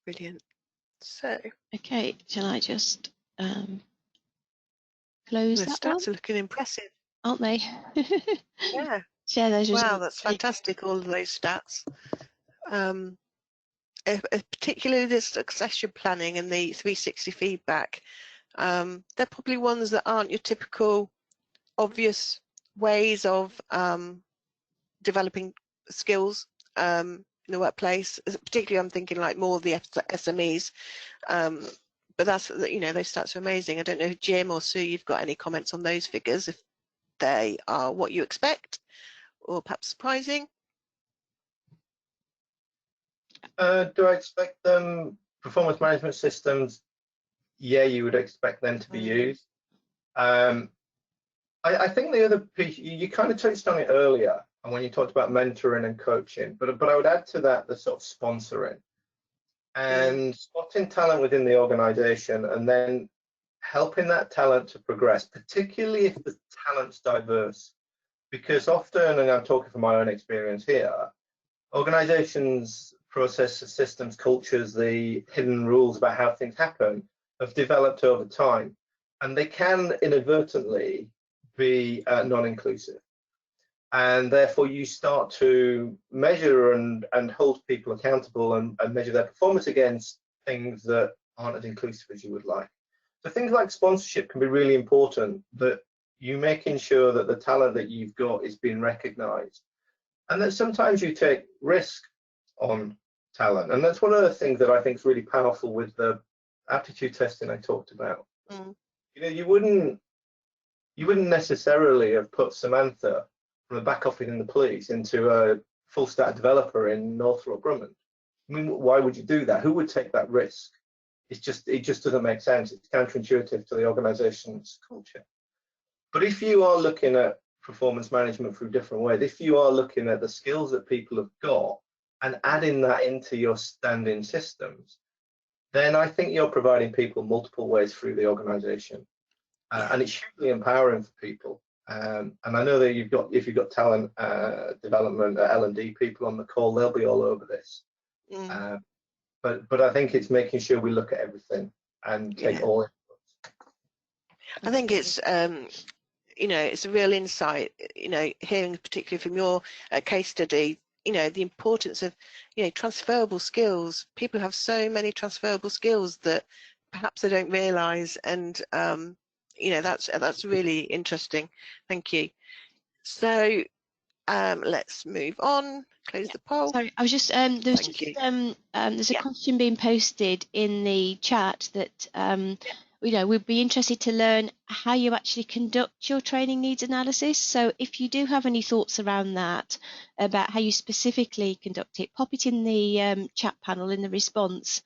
Brilliant. So, okay, shall I just close the that one? stats are looking impressive, Aren't they? yeah. Share those results. Wow, that's fantastic, all of those stats. Particularly the succession planning and the 360 feedback, they're probably ones that aren't your typical obvious ways of developing skills in the workplace. Particularly, I'm thinking like more of the SMEs. But that's, you know, those stats are amazing. I don't know if Jim or Sue, you've got any comments on those figures, if they are what you expect or perhaps surprising. Do I expect them, performance management systems? Yeah, you would expect them to be used. I think the other piece, you kind of touched on it earlier, and when you talked about mentoring and coaching, but I would add to that the sort of sponsoring and spotting talent within the organization, and then helping that talent to progress, particularly if the talent's diverse. Because often, and I'm talking from my own experience here, organizations, processes, systems, cultures, the hidden rules about how things happen have developed over time, and they can inadvertently be non-inclusive. And therefore you start to measure and hold people accountable and measure their performance against things that aren't as inclusive as you would like. So things like sponsorship can be really important, that you making sure that the talent that you've got is being recognized, and that sometimes you take risk on talent. And that's one of the things that I think is really powerful with the aptitude testing I talked about. You know, you wouldn't necessarily have put Samantha from the back office in the police into a full stack developer in Northrop Grumman. I mean, why would you do that? Who would take that risk? It just doesn't make sense. It's counterintuitive to the organization's culture. But if you are looking at performance management through different ways, if you are looking at the skills that people have got and adding that into your standing systems, then I think you're providing people multiple ways through the organization. And it's hugely empowering for people. And I know that if you've got talent development, L&D people on the call, they'll be all over this. But I think it's making sure we look at everything and take all inputs. I think it's you know, it's a real insight, you know, hearing particularly from your case study, you know, the importance of, you know, transferable skills. People have so many transferable skills that perhaps they don't realize, and you know, that's really interesting. Thank you. So let's move on. Close the poll. Sorry, I was just there's a question being posted in the chat that you know, we'd be interested to learn how you actually conduct your training needs analysis. So if you do have any thoughts around that, about how you specifically conduct it, pop it in the chat panel in the response,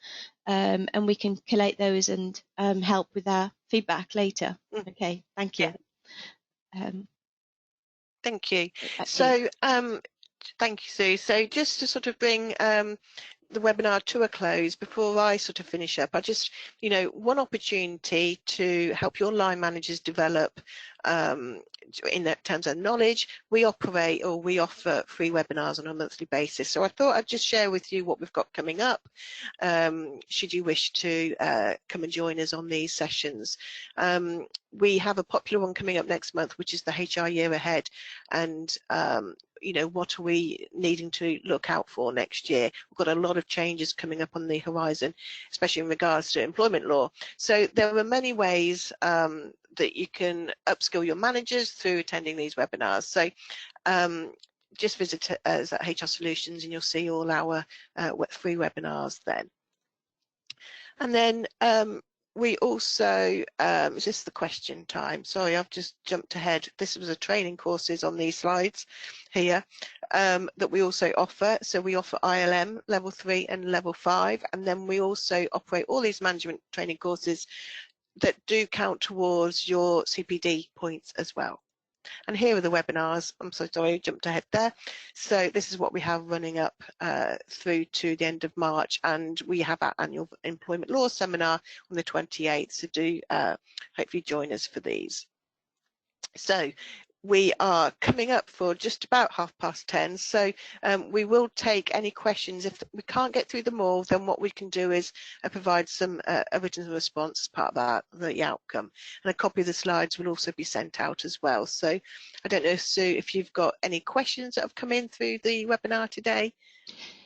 and we can collate those and help with our feedback later. Okay, thank you. Thank you. So thank you, Sue. So just to sort of bring the webinar to a close, before I sort of finish up, I just, you know, one opportunity to help your line managers develop in terms of knowledge. We offer free webinars on a monthly basis. So I thought I'd just share with you what we've got coming up, should you wish to come and join us on these sessions. We have a popular one coming up next month, which is the HR year ahead, and you know, what are we needing to look out for next year? We've got a lot of changes coming up on the horizon, especially in regards to employment law. So there are many ways that you can upskill your managers through attending these webinars. So just visit us at HR Solutions and you'll see all our free webinars then. And then we also, is this the question time? Sorry, I've just jumped ahead. This was a training courses on these slides here that we also offer. So we offer ILM level 3 and level 5, and then we also operate all these management training courses that do count towards your CPD points as well. And here are the webinars. I'm so sorry, I jumped ahead there. So this is what we have running up through to the end of March, and we have our annual employment law seminar on the 28th. So do hopefully join us for these. So we are coming up for just about 10:30, so we will take any questions. If we can't get through them all, then what we can do is provide some original response as part of that, the outcome. And a copy of the slides will also be sent out as well. So I don't know, Sue, if you've got any questions that have come in through the webinar today.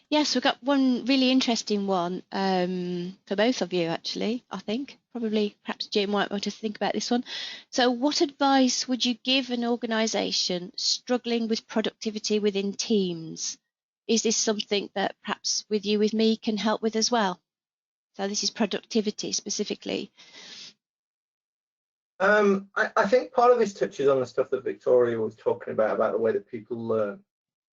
Yes, we've got one really interesting one for both of you, actually, I think. Probably, perhaps Jim might want to think about this one. So what advice would you give an organisation struggling with productivity within teams? Is this something that perhaps WithYouWithMe can help with as well? So this is productivity specifically. I think part of this touches on the stuff that Victoria was talking about the way that people learn,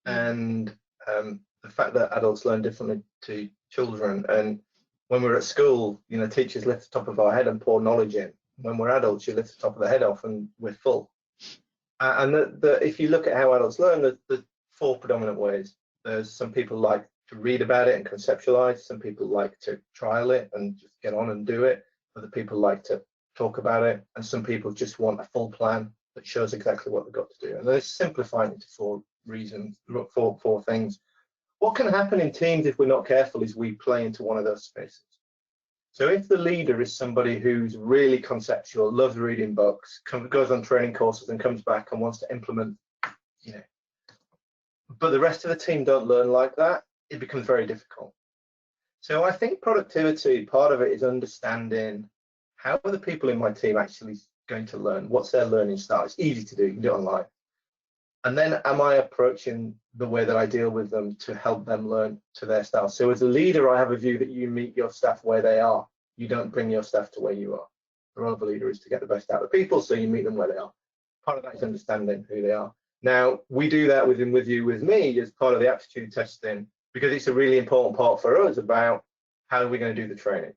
and the fact that adults learn differently to children. And when we're at school, you know, teachers lift the top of our head and pour knowledge in. When we're adults, you lift the top of the head off and we're full. And if you look at how adults learn, there's 4 predominant ways. There's some people like to read about it and conceptualize. Some people like to trial it and just get on and do it. Other people like to talk about it. And some people just want a full plan that shows exactly what they've got to do. And they're simplifying it to 4 reasons, 4 things. What can happen in teams if we're not careful is we play into one of those spaces. So if the leader is somebody who's really conceptual, loves reading books, goes on training courses and comes back and wants to implement, you know, but the rest of the team don't learn like that, it becomes very difficult. So I think productivity, part of it is understanding how are the people in my team actually going to learn? What's their learning style? It's easy to do, you can do it online. And then am I approaching the way that I deal with them to help them learn to their style? So as a leader, I have a view that you meet your staff where they are. You don't bring your staff to where you are. The role of a leader is to get the best out of people, so you meet them where they are. Part of that is understanding who they are. Now, we do that with WithYouWithMe as part of the aptitude testing, because it's a really important part for us about how are we going to do the training.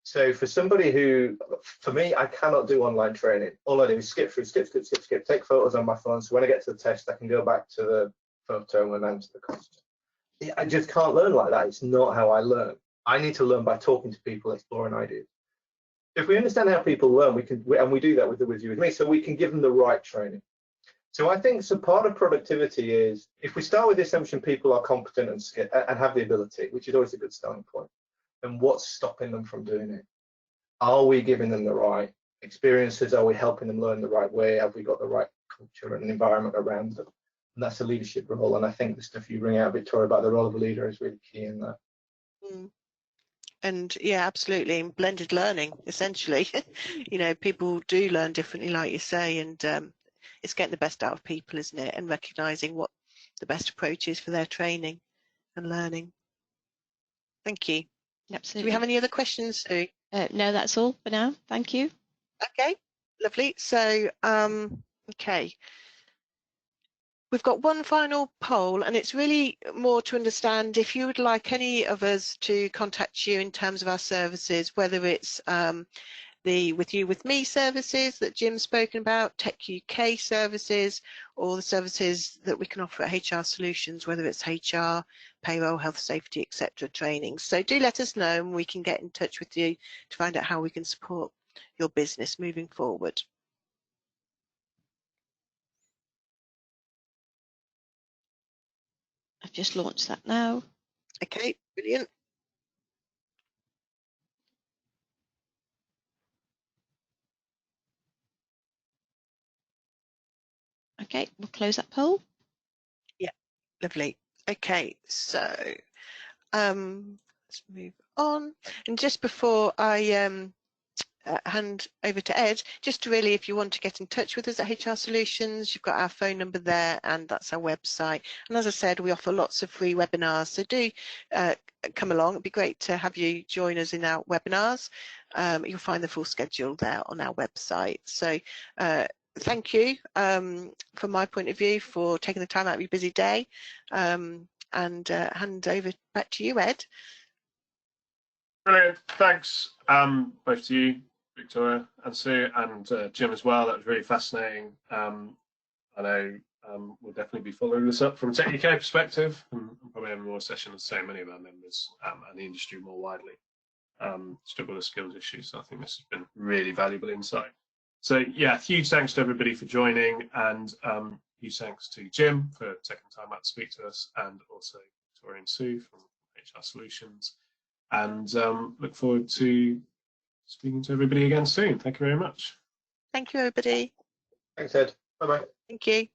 So for somebody who, for me, I cannot do online training. All I do is skip, take photos on my phone. So when I get to the test, I can go back to the photo and answer the question. I just can't learn like that. It's not how I learn. I need to learn by talking to people, exploring ideas. If we understand how people learn, we do that with WithYouWithMe, so we can give them the right training. So I think so part of productivity is, if we start with the assumption people are competent and have the ability, which is always a good starting point, then what's stopping them from doing it? Are we giving them the right experiences? Are we helping them learn the right way? Have we got the right culture and environment around them? And that's a leadership role. And I think the stuff you bring out, Victoria, about the role of a leader is really key in that. And yeah, absolutely, blended learning, essentially. You know, people do learn differently, like you say, and it's getting the best out of people, isn't it? And recognizing what the best approach is for their training and learning. Thank you. Absolutely. Do we have any other questions, Sue? No, that's all for now. Thank you. Okay, lovely. So, okay. We've got one final poll, and it's really more to understand if you would like any of us to contact you in terms of our services, whether it's the WithYouWithMe services that Jim's spoken about, Tech UK services, or the services that we can offer at HR Solutions, whether it's HR, payroll, health, safety, etc. training. So do let us know and we can get in touch with you to find out how we can support your business moving forward. I've just launched that now. Okay, brilliant. Okay, we'll close that poll. Yeah, lovely. Okay, so let's move on. And just before I hand over to Ed, just really, if you want to get in touch with us at HR Solutions, you've got our phone number there, and that's our website. And as I said, we offer lots of free webinars, so do come along. It'd be great to have you join us in our webinars. You'll find the full schedule there on our website. So thank you from my point of view for taking the time out of your busy day, and hand over back to you, Ed. Brilliant. Thanks both to you, Victoria and Sue, and Jim as well. That was really fascinating. I know we'll definitely be following this up from a Tech UK perspective, and probably having more sessions with so many of our members and the industry more widely struggle with skills issues. So I think this has been really valuable insight. So yeah, huge thanks to everybody for joining, and huge thanks to Jim for taking time out to speak to us, and also Victoria and Sue from HR Solutions. And look forward to speaking to everybody again soon. Thank you very much. Thank you, everybody. Thanks, Ed. Bye-bye. Thank you.